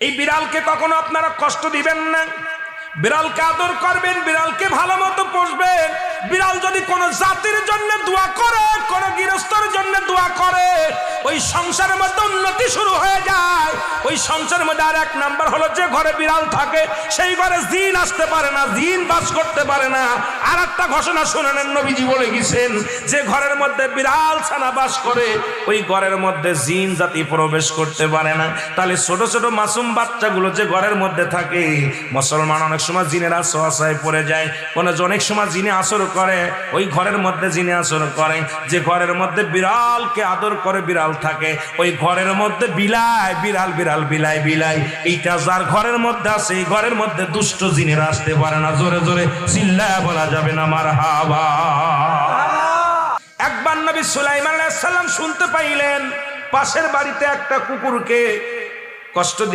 এই বিড়ালকে কখনো আপনারা কষ্ট দিবেন না, বিড়ালকে আদর করবেন, বিড়ালকে ভালো মতো পুষবেন। বিড়াল যদি কোনো জাতির জন্য দোয়া করে, কোনো গৃহস্থর জন্য দোয়া করে, ওই সংসারের মধ্যে উন্নতি শুরু হয়ে যায়। ওই সংসারের মধ্যে আর এক নাম্বার হলো, যে ঘরে বিড়াল থাকে সেই ঘরে জিন আসতে পারে না, জিন বাস করতে পারে না। আর একটা ঘোষণা শুনেন, নবীজি বলে গেছেন, যে ঘরের মধ্যে বিড়াল ছানা বাস করে ওই ঘরের মধ্যে জিন জাতি প্রবেশ করতে পারে না। তাহলে ছোট ছোট মাসুম বাচ্চাগুলো যে ঘরের মধ্যে থাকে, মুসলমান অনেক সময় জিনের আশ্রয় পড়ে যায়, অনেক সময় জিনে আসর করে, ওই ঘরের মধ্যে জিনে আসর করে। যে ঘরের মধ্যে বিড়ালকে আদর করে বিড়াল থাকে, ওই ঘরের মধ্যে বিলাই বিড়াল বিড়াল বিলাই বিলাই, এইটা যার ঘরের মধ্যে আছে এই ঘরের মধ্যে দুষ্ট জিনেরা আসতে পারে না। জোরে জোরে চিল্লায়া বলা যাবে না মারহাবা। একবার নবী সুলাইমান আলাইহিস সালাম শুনতে পাইলেন পাশের বাড়িতে একটা কুকুরকে কষ্ট দিয়ে